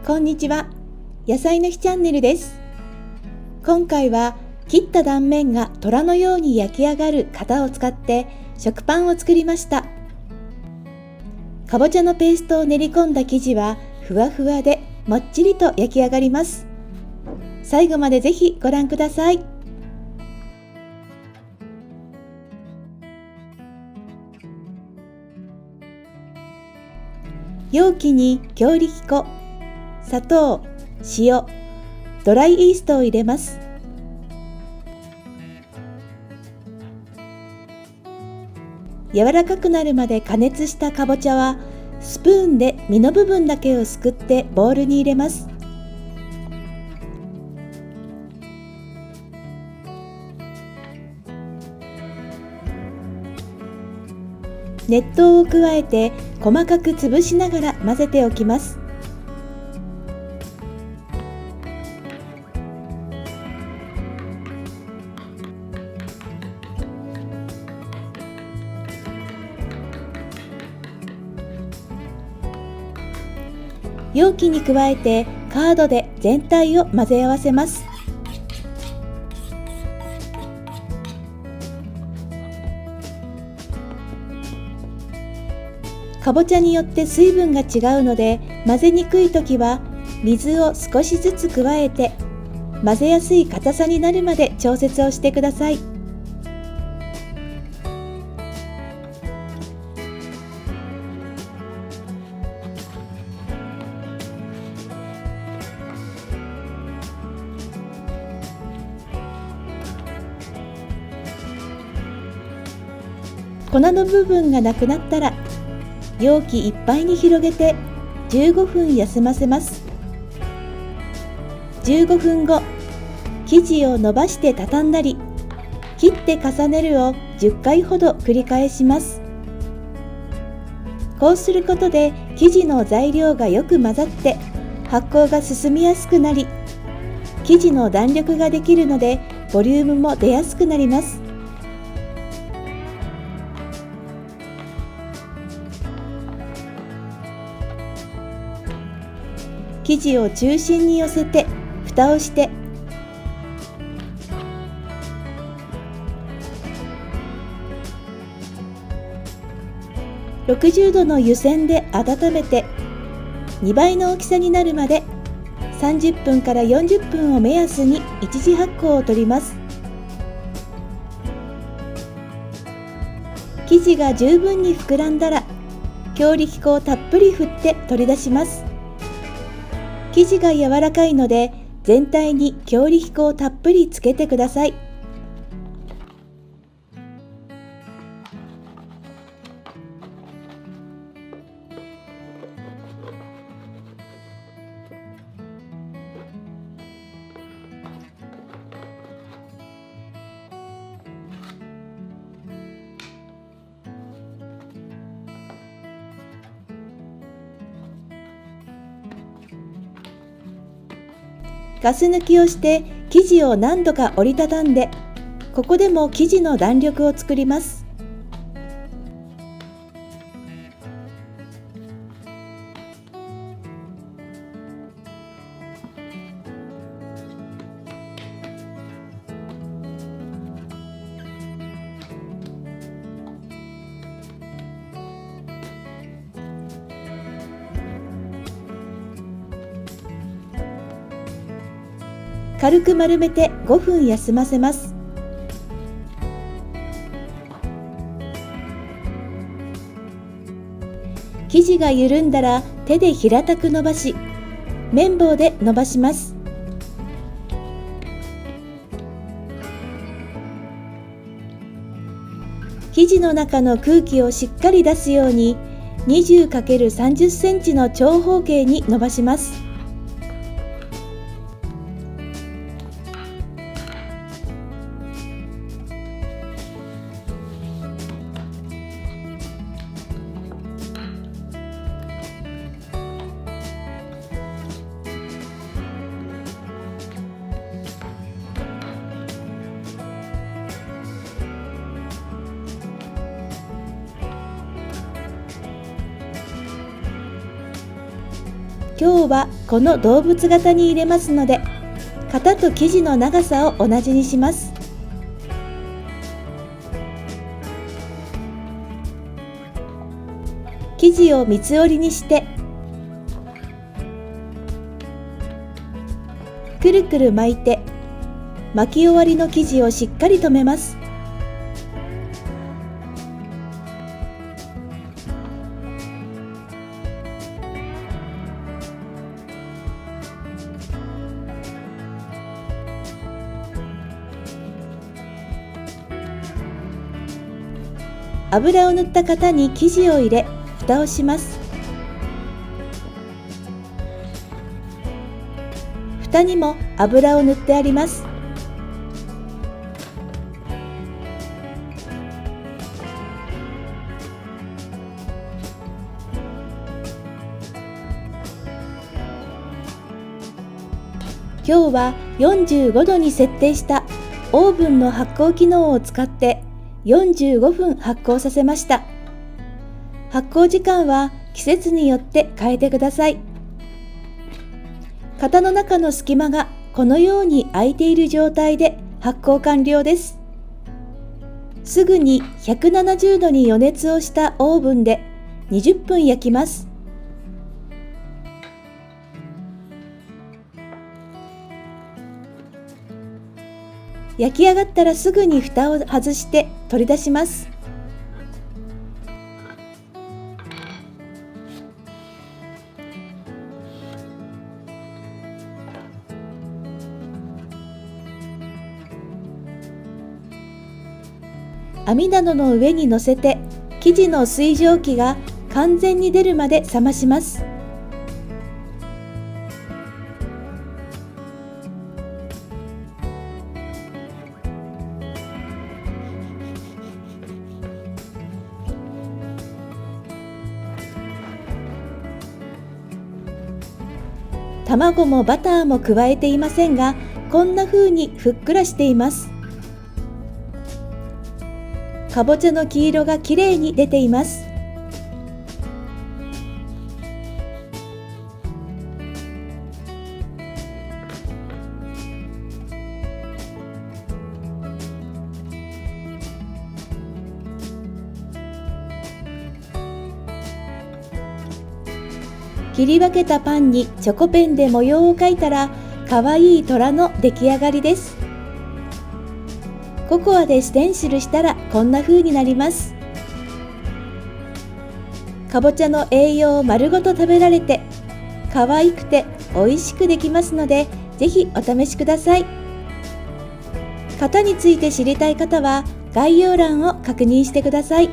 こんにちは。野菜の日チャンネルです。今回は切った断面が虎のように焼き上がる型を使って食パンを作りました。かぼちゃのペーストを練り込んだ生地はふわふわでもっちりと焼き上がります。最後までぜひご覧ください。容器に強力粉、砂糖、塩、ドライイーストを入れます。柔らかくなるまで加熱したかぼちゃはスプーンで実の部分だけをすくってボウルに入れます。熱湯を加えて細かく潰しながら混ぜておきます。容器に加えてカードで全体を混ぜ合わせます。かぼちゃによって水分が違うので、混ぜにくいときは水を少しずつ加えて混ぜやすい硬さになるまで調節をしてください。粉の部分がなくなったら容器いっぱいに広げて15分休ませます。15分後、生地を伸ばして畳んだり切って重ねるを10回ほど繰り返します。こうすることで生地の材料がよく混ざって発酵が進みやすくなり、生地の弾力ができるのでボリュームも出やすくなります。生地を中心に寄せて蓋をして60度の湯煎で温めて2倍の大きさになるまで30分から40分を目安に一次発酵を取ります。生地が十分に膨らんだら強力粉をたっぷり振って取り出します。生地が柔らかいので全体に強力粉をたっぷりつけてください。ガス抜きをして生地を何度か折りたたんで、ここでも生地の弾力を作ります。軽く丸めて5分休ませます。生地が緩んだら手で平たく伸ばし、綿棒で伸ばします。生地の中の空気をしっかり出すように 20×30 センチの長方形に伸ばします。今日はこの動物型に入れますので、型と生地の長さを同じにします。生地を三つ折りにしてくるくる巻いて、巻き終わりの生地をしっかり留めます。油を塗った型に生地を入れ、蓋をします。蓋にも油を塗ってあります。今日は45度に設定したオーブンの発酵機能を使って45分発酵させました。発酵時間は季節によって変えてください。型の中の隙間がこのように空いている状態で発酵完了です。すぐに170度に予熱をしたオーブンで20分焼きます。焼き上がったらすぐに蓋を外して取り出します。網などの上に乗せて生地の水蒸気が完全に出るまで冷まします。卵もバターも加えていませんが、こんな風にふっくらしています。かぼちゃの黄色がきれいに出ています。切り分けたパンにチョコペンで模様を描いたら、かわいい虎の出来上がりです。ココアでステンシルしたらこんな風になります。かぼちゃの栄養を丸ごと食べられて、可愛くて美味しくできますので、ぜひお試しください。型について知りたい方は概要欄を確認してください。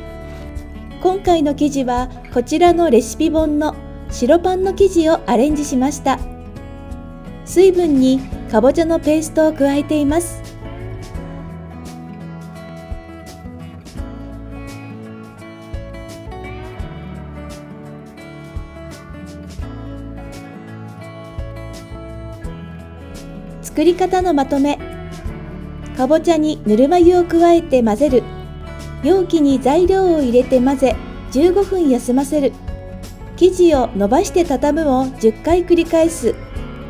今回の生地はこちらのレシピ本の白パンの生地をアレンジしました。水分にかぼちゃのペーストを加えています。作り方のまとめ。かぼちゃにぬるま湯を加えて混ぜる。容器に材料を入れて混ぜ、15分休ませる。生地を伸ばして畳むを10回繰り返す。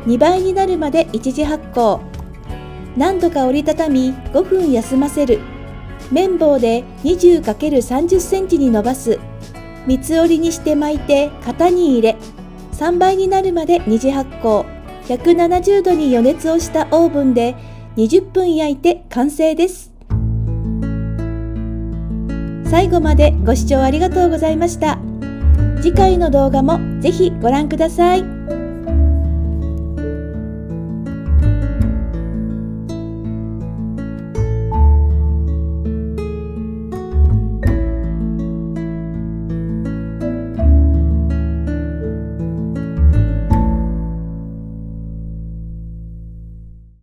2倍になるまで一次発酵。何度か折りたたみ5分休ませる。綿棒で 20×30 センチに伸ばす。三つ折りにして巻いて型に入れ、3倍になるまで二次発酵。170度に予熱をしたオーブンで20分焼いて完成です。最後までご視聴ありがとうございました。次回の動画もぜひご覧ください。